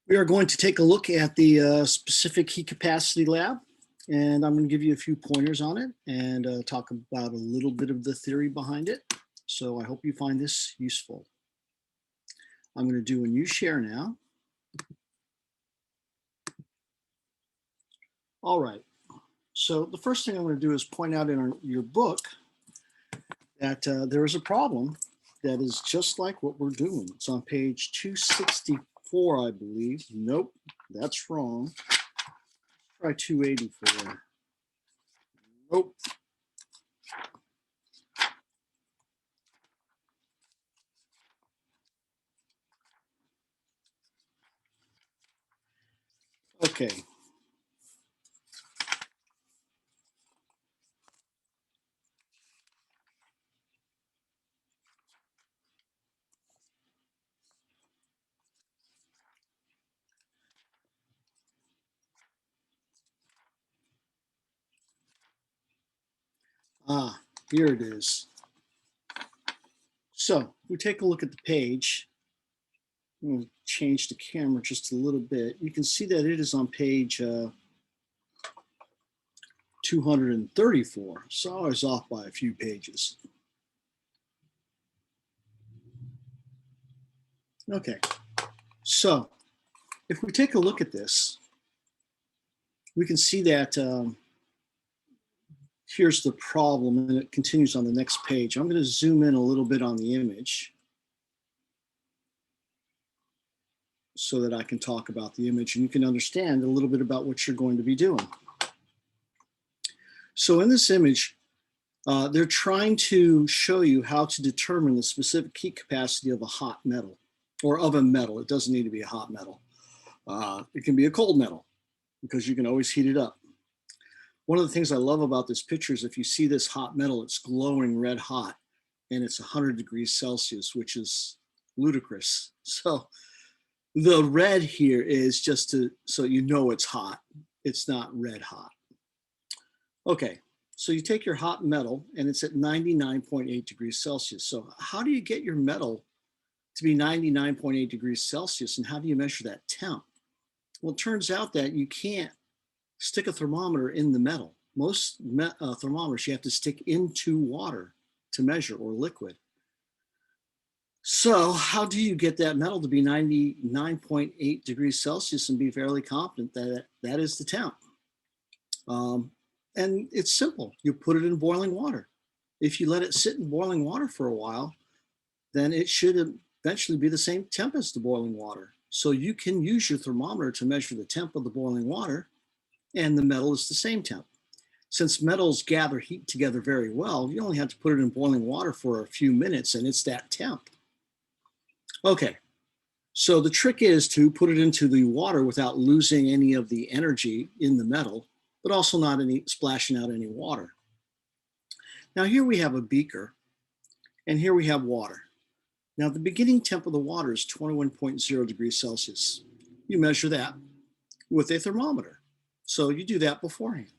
We are going to take a look at the specific heat capacity lab, and I'm going to give you a few pointers on it and talk about a little bit of the theory behind it. So I hope you find this useful. I'm going to do a new share now. All right, so the first thing I'm going to do is point out in your book that there is a problem that is just like what we're doing. It's on page 264, I believe. Nope, that's wrong. Try 284. Nope. Okay. Ah, here it is. So we take a look at the page. I'm going to change the camera just a little bit. You can see that it is on page 234. So I was off by a few pages. Okay, so if we take a look at this, we can see that here's the problem, and it continues on the next page. I'm going to zoom in a little bit on the image so that I can talk about the image and you can understand a little bit about what you're going to be doing. So in this image, they're trying to show you how to determine the specific heat capacity of a hot metal, or of a metal. It doesn't need to be a hot metal. It can be a cold metal because you can always heat it up. One of the things I love about this picture is if you see this hot metal, it's glowing red hot, and it's 100 degrees Celsius, which is ludicrous. So the red here is just so you know it's hot. It's not red hot. Okay, so you take your hot metal and it's at 99.8 degrees Celsius. So how do you get your metal to be 99.8 degrees Celsius, and how do you measure that temp? Well, it turns out that you can't stick a thermometer in the metal. Most thermometers you have to stick into water to measure, or liquid. So how do you get that metal to be 99.8 degrees Celsius and be fairly confident that that is the temp? And it's simple. You put it in boiling water. If you let it sit in boiling water for a while, then it should eventually be the same temp as the boiling water. So you can use your thermometer to measure the temp of the boiling water, and the metal is the same temp. Since metals gather heat together very well, you only have to put it in boiling water for a few minutes and it's that temp. Okay, so the trick is to put it into the water without losing any of the energy in the metal, but also not splashing out any water. Now here we have a beaker, and here we have water. Now the beginning temp of the water is 21.0 degrees Celsius. You measure that with a thermometer. So you do that beforehand.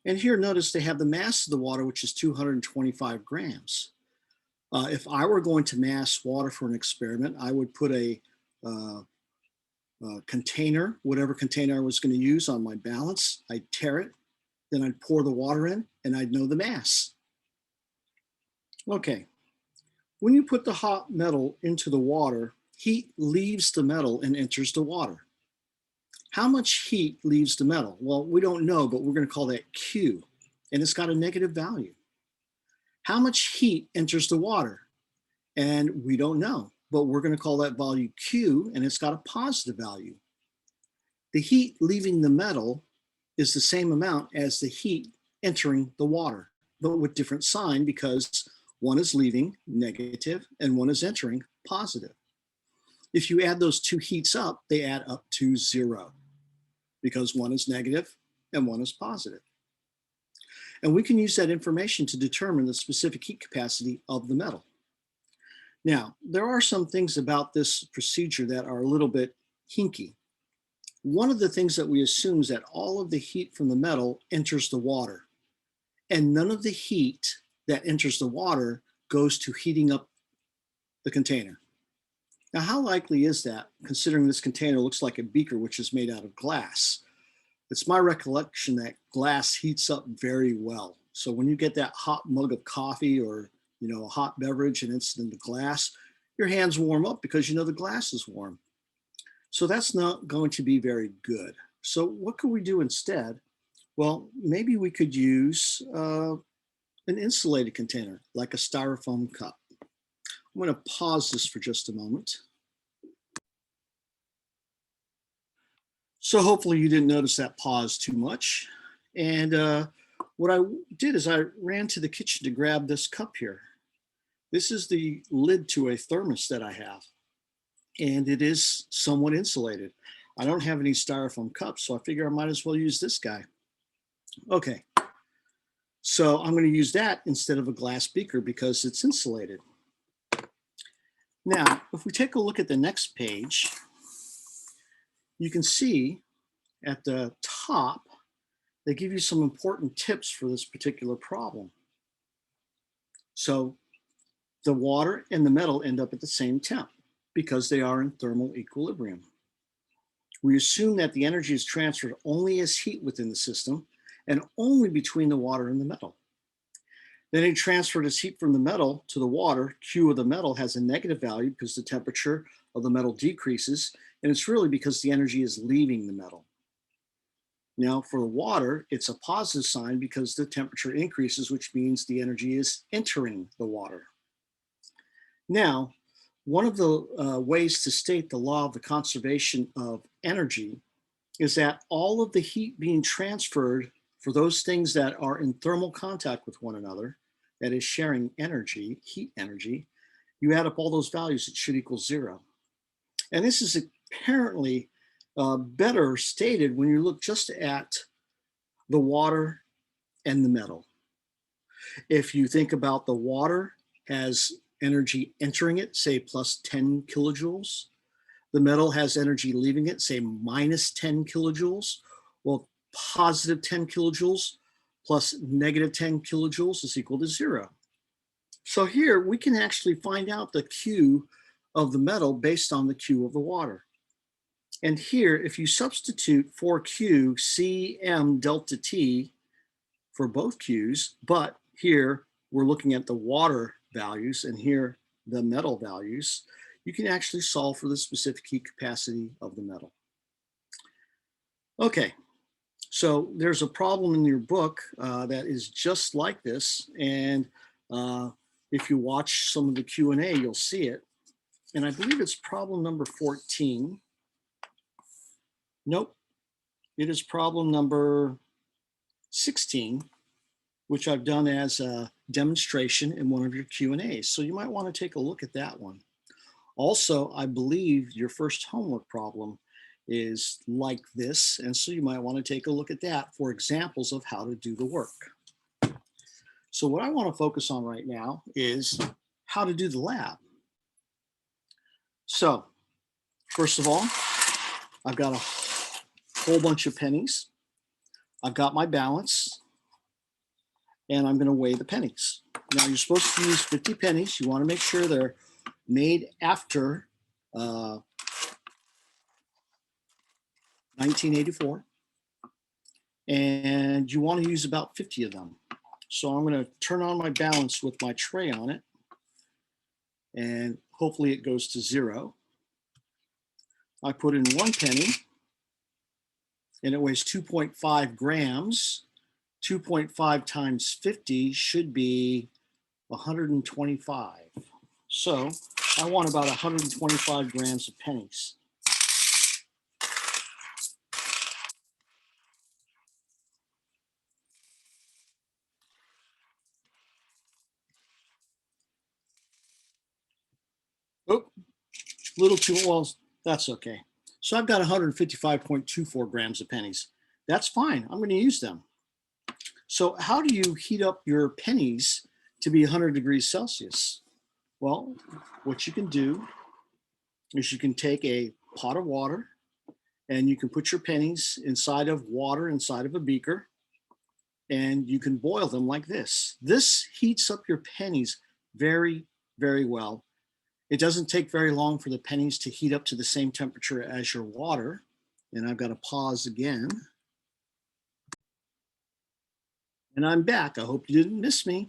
And here, notice they have the mass of the water, which is 225 grams. If I were going to mass water for an experiment, I would put a container, whatever container I was going to use, on my balance. I'd tare it, then I'd pour the water in, and I'd know the mass. Okay, when you put the hot metal into the water, heat leaves the metal and enters the water. How much heat leaves the metal? Well, we don't know, but we're going to call that Q, and it's got a negative value. How much heat enters the water? And we don't know, but we're going to call that value Q, and it's got a positive value. The heat leaving the metal is the same amount as the heat entering the water, but with different sign, because one is leaving, negative, and one is entering, positive. If you add those two heats up, they add up to 0, because one is negative and one is positive. And we can use that information to determine the specific heat capacity of the metal. Now, there are some things about this procedure that are a little bit hinky. One of the things that we assume is that all of the heat from the metal enters the water, and none of the heat that enters the water goes to heating up the container. Now, how likely is that, considering this container looks like a beaker, which is made out of glass? It's my recollection that glass heats up very well. So when you get that hot mug of coffee or a hot beverage and it's in the glass, your hands warm up because the glass is warm. So that's not going to be very good. So what could we do instead? Well, maybe we could use an insulated container, like a styrofoam cup. I'm going to pause this for just a moment. So hopefully you didn't notice that pause too much. And what I did is I ran to the kitchen to grab this cup here. This is the lid to a thermos that I have, and it is somewhat insulated. I don't have any styrofoam cups, so I figure I might as well use this guy. Okay, so I'm going to use that instead of a glass beaker because it's insulated. Now, if we take a look at the next page, you can see at the top, they give you some important tips for this particular problem. So the water and the metal end up at the same temp because they are in thermal equilibrium. We assume that the energy is transferred only as heat within the system and only between the water and the metal. Then it transferred as heat from the metal to the water. Q of the metal has a negative value because the temperature of the metal decreases, and it's really because the energy is leaving the metal. Now for the water, it's a positive sign because the temperature increases, which means the energy is entering the water. Now, one of the ways to state the law of the conservation of energy is that all of the heat being transferred for those things that are in thermal contact with one another, that is sharing energy, heat energy, you add up all those values, it should equal 0. And this is apparently better stated when you look just at the water and the metal. If you think about the water as energy entering it, say plus 10 kilojoules, the metal has energy leaving it, say minus 10 kilojoules. Well, positive 10 kilojoules plus negative 10 kilojoules is equal to 0. So here we can actually find out the Q of the metal based on the Q of the water. And here, if you substitute for Q, Cm delta T for both Qs, but here we're looking at the water values and here the metal values, you can actually solve for the specific heat capacity of the metal. Okay, so there's a problem in your book that is just like this, and if you watch some of the Q&A, you'll see it. And I believe it's problem number 14. Nope, it is problem number 16, which I've done as a demonstration in one of your Q&As. So you might want to take a look at that one. Also, I believe your first homework problem is like this, and so you might want to take a look at that for examples of how to do the work. So what I want to focus on right now is how to do the lab. So first of all, I've got a whole bunch of pennies. I've got my balance, and I'm going to weigh the pennies. Now you're supposed to use 50 pennies. You want to make sure they're made after 1984, and you want to use about 50 of them. So I'm going to turn on my balance with my tray on it, and hopefully it goes to 0. I put in 1 penny, and it weighs 2.5 grams. 2.5 times 50 should be 125. So I want about 125 grams of pennies. Oh, a little too, well, that's okay. So I've got 155.24 grams of pennies. That's fine, I'm going to use them. So how do you heat up your pennies to be 100 degrees Celsius? Well, what you can do is you can take a pot of water and you can put your pennies inside of water inside of a beaker, and you can boil them like this. This heats up your pennies very, very well. It doesn't take very long for the pennies to heat up to the same temperature as your water. And I've got to pause again. And I'm back. I hope you didn't miss me.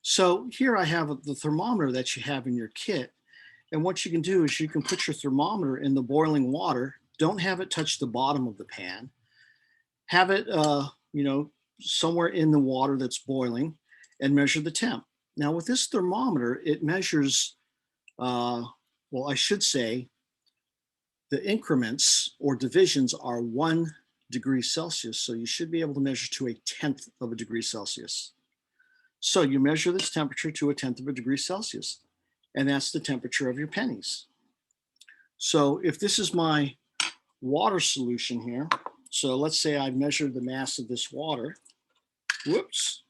So here I have the thermometer that you have in your kit. And what you can do is you can put your thermometer in the boiling water. Don't have it touch the bottom of the pan. Have it, somewhere in the water that's boiling, and measure the temp. Now with this thermometer, it measures, I should say, the increments or divisions are 1 degree Celsius. So you should be able to measure to 1/10 of a degree Celsius. So you measure this temperature to 1/10 of a degree Celsius, and that's the temperature of your pennies. So if this is my water solution here, so let's say I measured the mass of this water. Whoops.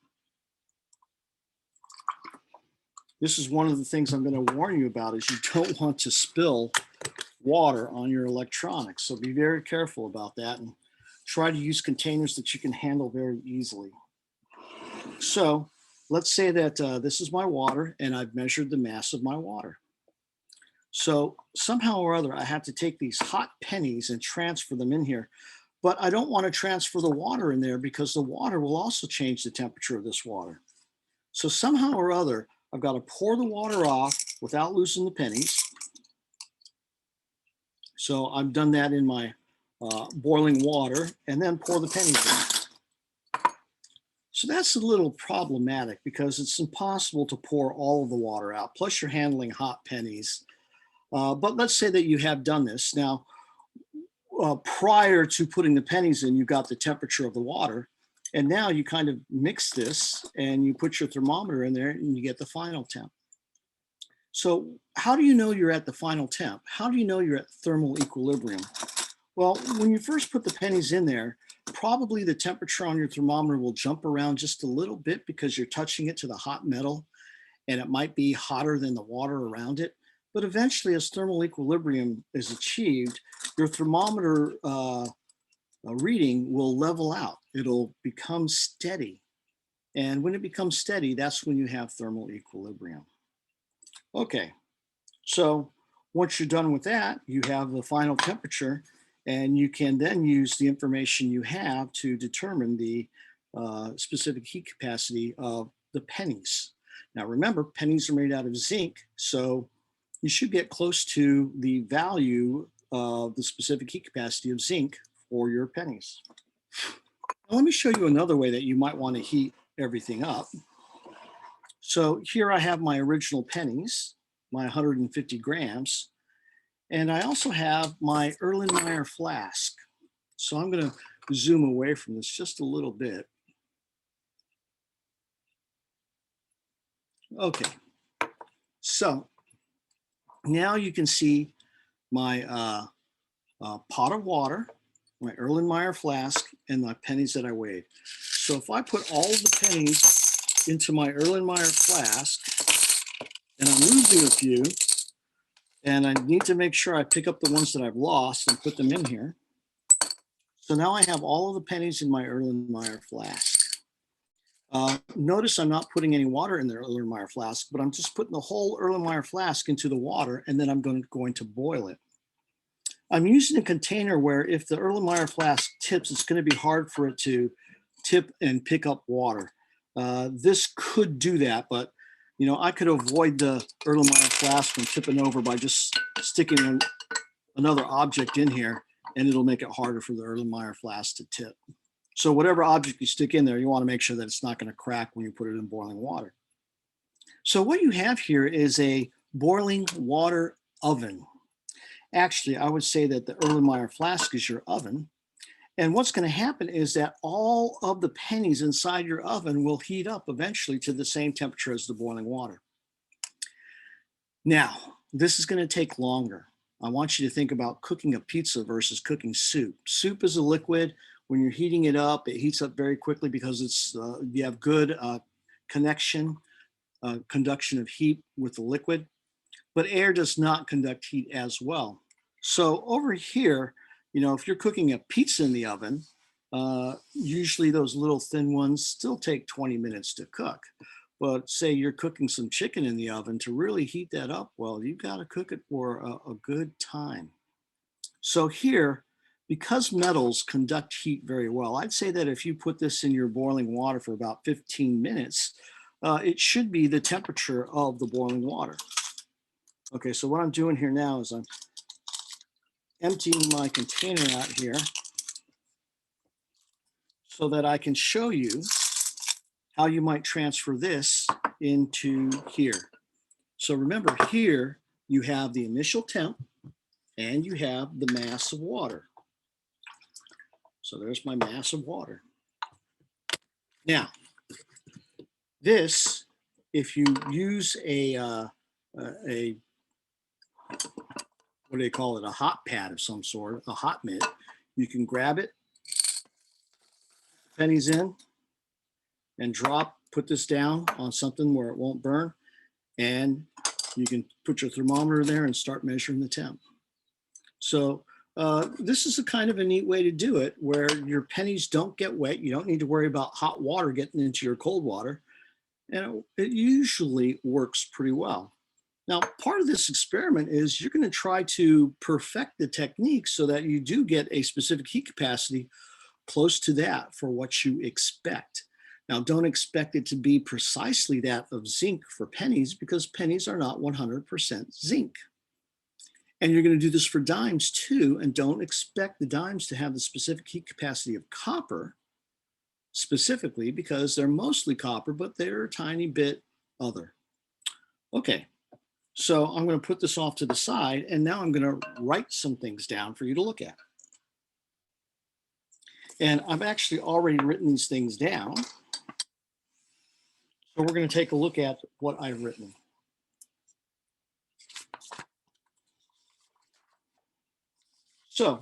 This is one of the things I'm going to warn you about is you don't want to spill water on your electronics. So be very careful about that and try to use containers that you can handle very easily. So let's say that this is my water and I've measured the mass of my water. So somehow or other, I have to take these hot pennies and transfer them in here. But I don't want to transfer the water in there because the water will also change the temperature of this water. So somehow or other, I've got to pour the water off without losing the pennies. So I've done that in my boiling water and then pour the pennies in. So that's a little problematic because it's impossible to pour all of the water out. Plus you're handling hot pennies. But let's say that you have done this. Now, prior to putting the pennies in, you've got the temperature of the water. And now you kind of mix this and you put your thermometer in there and you get the final temp. So how do you know you're at the final temp? How do you know you're at thermal equilibrium? Well, when you first put the pennies in there, probably the temperature on your thermometer will jump around just a little bit because you're touching it to the hot metal and it might be hotter than the water around it. But eventually, as thermal equilibrium is achieved, your thermometer reading will level out. It'll become steady. And when it becomes steady, that's when you have thermal equilibrium. Okay, so once you're done with that, you have the final temperature, and you can then use the information you have to determine the specific heat capacity of the pennies. Now remember, pennies are made out of zinc, so you should get close to the value of the specific heat capacity of zinc for your pennies. Now, let me show you another way that you might want to heat everything up. So here I have my original pennies, my 150 grams, and I also have my Erlenmeyer flask. So I'm going to zoom away from this just a little bit. Okay, so now you can see my pot of water, my Erlenmeyer flask, and my pennies that I weighed. So if I put all of the pennies into my Erlenmeyer flask, and I'm losing a few, and I need to make sure I pick up the ones that I've lost and put them in here. So now I have all of the pennies in my Erlenmeyer flask. Notice I'm not putting any water in the Erlenmeyer flask, but I'm just putting the whole Erlenmeyer flask into the water, and then I'm going to boil it. I'm using a container where if the Erlenmeyer flask tips, it's going to be hard for it to tip and pick up water. This could do that, but I could avoid the Erlenmeyer flask from tipping over by just sticking another object in here, and it'll make it harder for the Erlenmeyer flask to tip. So whatever object you stick in there, you want to make sure that it's not going to crack when you put it in boiling water. So what you have here is a boiling water oven. Actually, I would say that the Erlenmeyer flask is your oven. And what's going to happen is that all of the pennies inside your oven will heat up eventually to the same temperature as the boiling water. Now, this is going to take longer. I want you to think about cooking a pizza versus cooking soup. Soup is a liquid. When you're heating it up, it heats up very quickly because you have good conduction of heat with the liquid, but air does not conduct heat as well. So over here, if you're cooking a pizza in the oven, usually those little thin ones still take 20 minutes to cook. But say you're cooking some chicken in the oven, to really heat that up well, you've got to cook it for a good time. So here, because metals conduct heat very well, I'd say that if you put this in your boiling water for about 15 minutes, it should be the temperature of the boiling water. Okay, so what I'm doing here now is I'm emptying my container out here so that I can show you how you might transfer this into here. So remember, here you have the initial temp and you have the mass of water. So there's my mass of water. Now, this, if you use a what do they call it, a hot pad of some sort, a hot mitt, you can grab it, pennies in, and put this down on something where it won't burn, and you can put your thermometer there and start measuring the temp. So this is a kind of a neat way to do it, where your pennies don't get wet. You don't need to worry about hot water getting into your cold water, and it usually works pretty well. Now, part of this experiment is you're going to try to perfect the technique so that you do get a specific heat capacity close to that for what you expect. Now, don't expect it to be precisely that of zinc for pennies, because pennies are not 100% zinc. And you're going to do this for dimes too, and don't expect the dimes to have the specific heat capacity of copper, specifically because they're mostly copper, but they're a tiny bit other. Okay. So I'm going to put this off to the side, and now I'm going to write some things down for you to look at. And I've actually already written these things down. So we're going to take a look at what I've written. So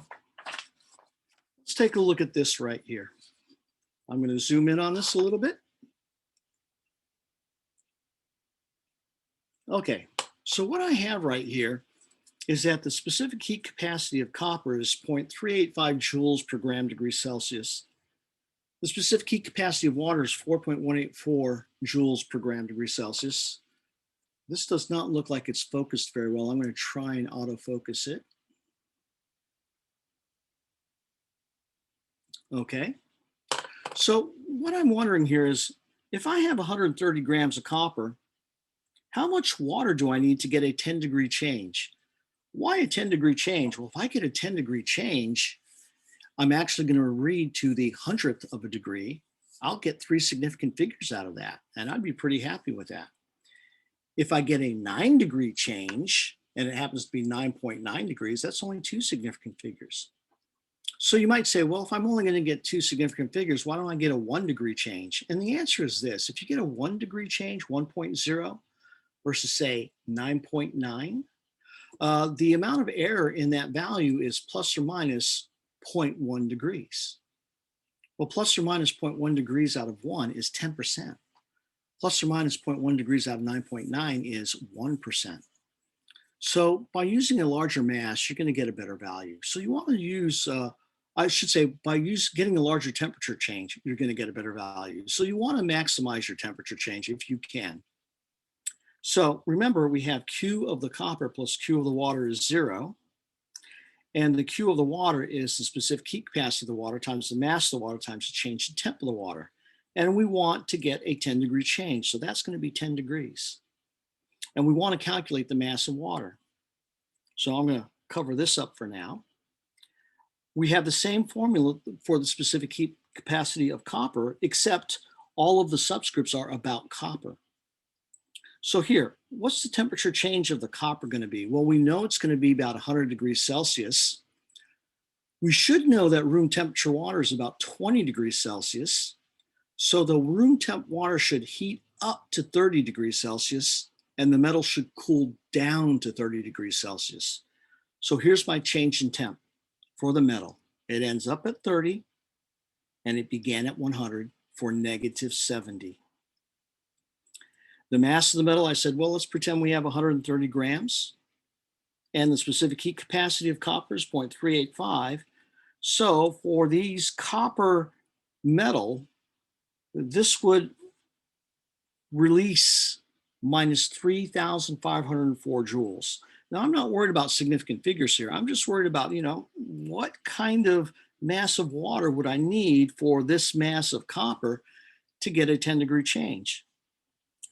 let's take a look at this right here. I'm going to zoom in on this a little bit. Okay. So what I have right here is that the specific heat capacity of copper is 0.385 joules per gram degree Celsius. The specific heat capacity of water is 4.184 joules per gram degree Celsius. This does not look like it's focused very well. I'm going to try and autofocus it. Okay. So what I'm wondering here is, if I have 130 grams of copper, how much water do I need to get a 10-degree change? Why a 10-degree change? Well, if I get a 10-degree change, I'm actually going to read to the 100th of a degree. I'll get 3 significant figures out of that, and I'd be pretty happy with that. If I get a 9-degree change, and it happens to be 9.9 degrees, that's only 2 significant figures. So you might say, well, if I'm only going to get 2 significant figures, why don't I get a 1-degree change? And the answer is this: if you get a 1-degree change, 1.0, versus say 9.9, the amount of error in that value is plus or minus 0.1 degrees. Well, plus or minus 0.1 degrees out of 1 is 10%. Plus or minus 0.1 degrees out of 9.9 is 1%. So by using a larger mass, you're going to get a better value. So you want to use, I should say, by getting a larger temperature change, you're going to get a better value. So you want to maximize your temperature change if you can. So remember, we have Q of the copper plus Q of the water is 0. And the Q of the water is the specific heat capacity of the water times the mass of the water times the change in temp of the water. And we want to get a 10-degree change. So that's going to be 10 degrees. And we want to calculate the mass of water. So I'm going to cover this up for now. We have the same formula for the specific heat capacity of copper, except all of the subscripts are about copper. So here, what's the temperature change of the copper going to be? Well, we know it's going to be about 100 degrees Celsius. We should know that room temperature water is about 20 degrees Celsius. So the room temp water should heat up to 30 degrees Celsius, and the metal should cool down to 30 degrees Celsius. So here's my change in temp for the metal. It ends up at 30, and it began at 100 for -70. The mass of the metal, I said, well, let's pretend we have 130 grams, and the specific heat capacity of copper is 0.385. So for these copper metal, this would release minus 3,504 joules. Now, I'm not worried about significant figures here. I'm just worried about, what kind of mass of water would I need for this mass of copper to get a 10-degree change?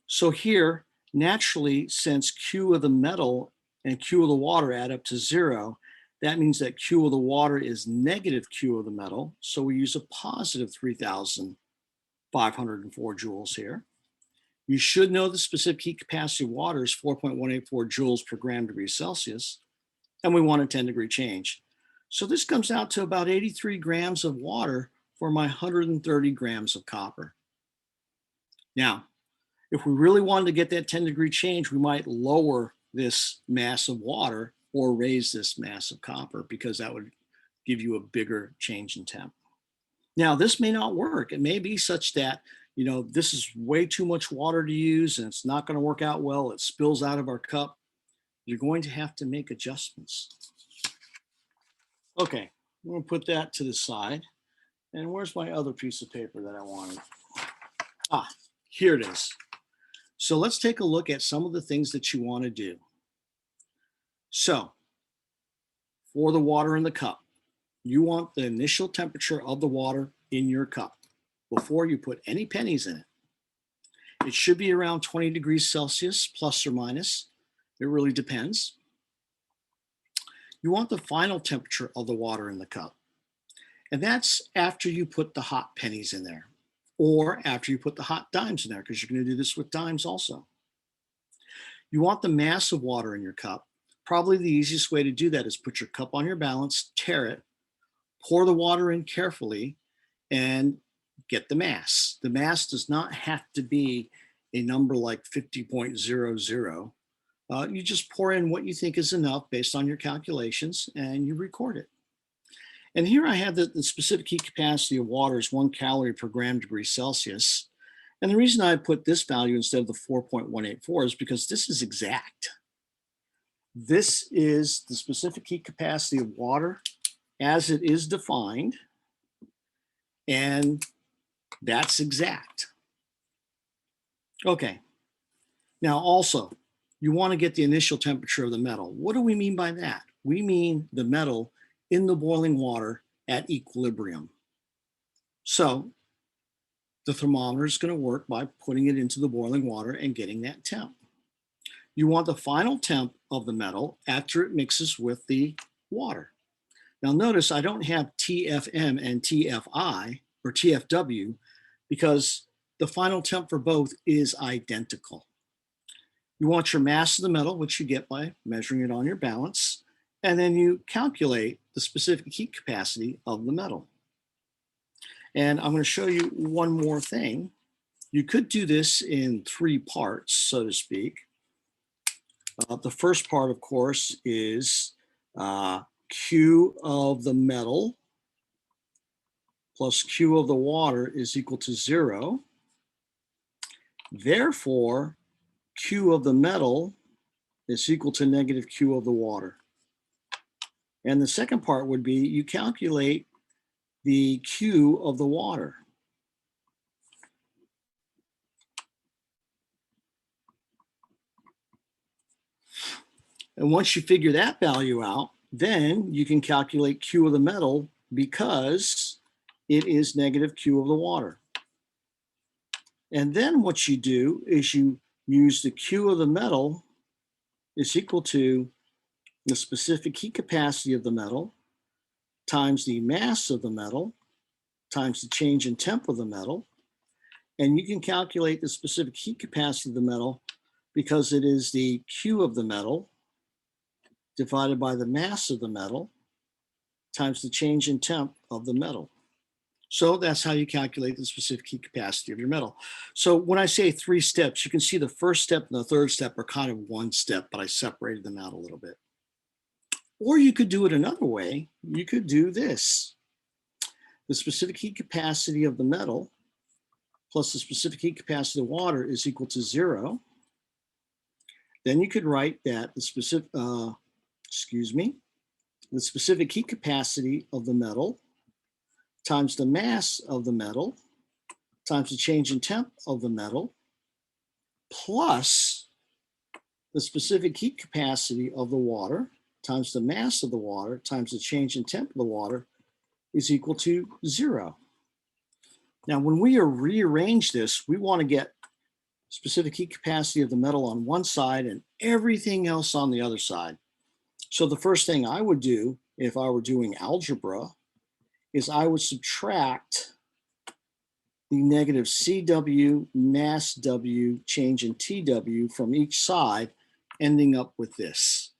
So here, naturally, since Q of the metal and Q of the water add up to 0, that means that Q of the water is negative Q of the metal. So we use a positive 3,504 joules here. You should know the specific heat capacity of water is 4.184 joules per gram degree Celsius, and we want a 10-degree change. So this comes out to about 83 grams of water for my 130 grams of copper. Now, if we really wanted to get that 10-degree change, we might lower this mass of water or raise this mass of copper, because that would give you a bigger change in temp. Now, this may not work. It may be such that, this is way too much water to use and it's not going to work out well. It spills out of our cup. You're going to have to make adjustments. Okay, I'm going to put that to the side. And where's my other piece of paper that I wanted? Here it is. So let's take a look at some of the things that you want to do. So for the water in the cup, you want the initial temperature of the water in your cup before you put any pennies in it. It should be around 20 degrees Celsius, plus or minus. It really depends. You want the final temperature of the water in the cup. And that's after you put the hot pennies in there, or after you put the hot dimes in there, because you're going to do this with dimes also. You want the mass of water in your cup. Probably the easiest way to do that is put your cup on your balance, tear it, pour the water in carefully, and get the mass. The mass does not have to be a number like 50.00. You just pour in what you think is enough based on your calculations, and you record it. And here I have the specific heat capacity of water is 1 calorie per gram degree Celsius. And the reason I put this value instead of the 4.184 is because this is exact. This is the specific heat capacity of water as it is defined, and that's exact. Okay, now also, you want to get the initial temperature of the metal. What do we mean by that? We mean the metal in the boiling water at equilibrium. So the thermometer is going to work by putting it into the boiling water and getting that temp. You want the final temp of the metal after it mixes with the water. Now notice I don't have TFM and TFI or TFW because the final temp for both is identical. You want your mass of the metal, which you get by measuring it on your balance, and then you calculate the specific heat capacity of the metal. And I'm going to show you one more thing. You could do this in 3 parts, so to speak. The first part, of course, is Q of the metal plus Q of the water is equal to 0. Therefore, Q of the metal is equal to negative Q of the water. And the second part would be you calculate the Q of the water. And once you figure that value out, then you can calculate Q of the metal because it is negative Q of the water. And then what you do is you use the Q of the metal is equal to the specific heat capacity of the metal times the mass of the metal times the change in temp of the metal. And you can calculate the specific heat capacity of the metal because it is the Q of the metal divided by the mass of the metal times the change in temp of the metal. So that's how you calculate the specific heat capacity of your metal. So when I say 3 steps, you can see the first step and the third step are kind of one step, but I separated them out a little bit. Or you could do it another way. You could do this. The specific heat capacity of the metal plus the specific heat capacity of water is equal to 0. Then you could write that the specific heat capacity of the metal times the mass of the metal times the change in temp of the metal plus the specific heat capacity of the water times the mass of the water times the change in temp of the water is equal to 0. Now, when we rearrange this, we want to get specific heat capacity of the metal on one side and everything else on the other side. So the first thing I would do if I were doing algebra is I would subtract the negative CW mass W change in TW from each side, ending up with this.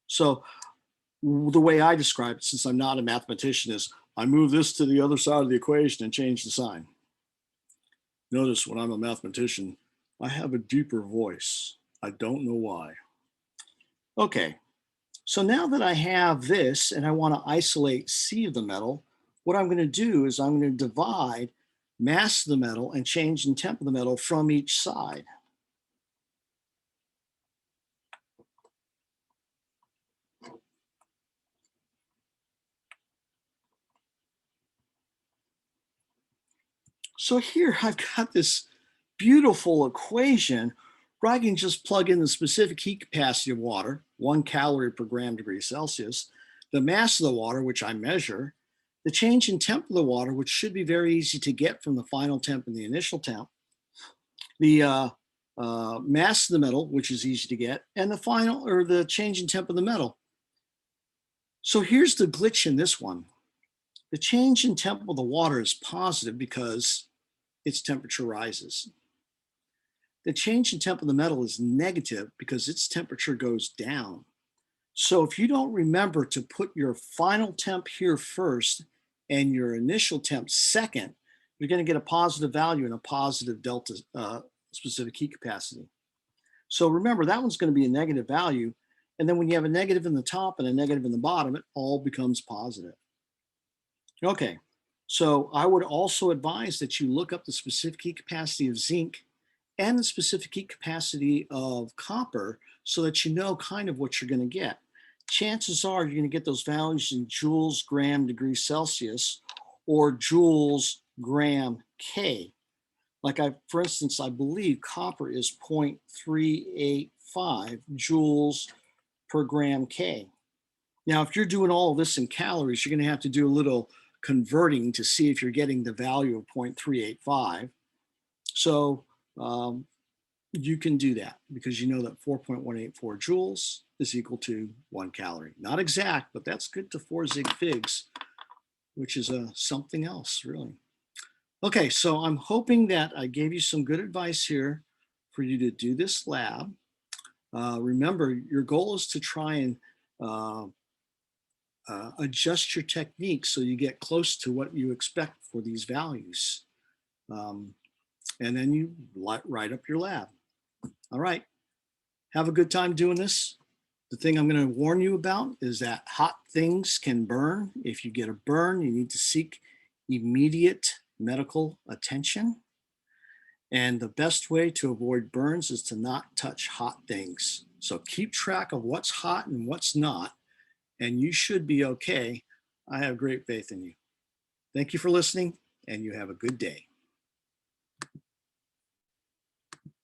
So the way I describe it, since I'm not a mathematician, is I move this to the other side of the equation and change the sign. Notice when I'm a mathematician, I have a deeper voice. I don't know why. Okay, so now that I have this and I want to isolate C of the metal, what I'm going to do is I'm going to divide mass of the metal and change in temp of the metal from each side. So here I've got this beautiful equation where I can just plug in the specific heat capacity of water, 1 calorie per gram degree Celsius, the mass of the water, which I measure, the change in temp of the water, which should be very easy to get from the final temp and the initial temp, the mass of the metal, which is easy to get, and the final or the change in temp of the metal. So here's the glitch in this one. The change in temp of the water is positive because its temperature rises. The change in temp of the metal is negative because its temperature goes down. So if you don't remember to put your final temp here first and your initial temp second, you're going to get a positive value and a positive delta specific heat capacity. So remember, that one's going to be a negative value. And then when you have a negative in the top and a negative in the bottom, it all becomes positive. Okay, so I would also advise that you look up the specific heat capacity of zinc and the specific heat capacity of copper so that you know kind of what you're going to get. Chances are you're going to get those values in joules, gram, degree Celsius, or joules, gram, K. Like for instance, I believe copper is 0.385 joules per gram K. Now, if you're doing all of this in calories, you're going to have to do a little converting to see if you're getting the value of 0.385. So you can do that because you know that 4.184 joules is equal to 1 calorie. Not exact, but that's good to 4 zig figs, which is something else, really. Okay, so I'm hoping that I gave you some good advice here for you to do this lab. Remember, your goal is to try and adjust your technique so you get close to what you expect for these values. And then you write up your lab. All right, have a good time doing this. The thing I'm going to warn you about is that hot things can burn. If you get a burn, you need to seek immediate medical attention. And the best way to avoid burns is to not touch hot things. So keep track of what's hot and what's not, and you should be okay. I have great faith in you. Thank you for listening, and you have a good day.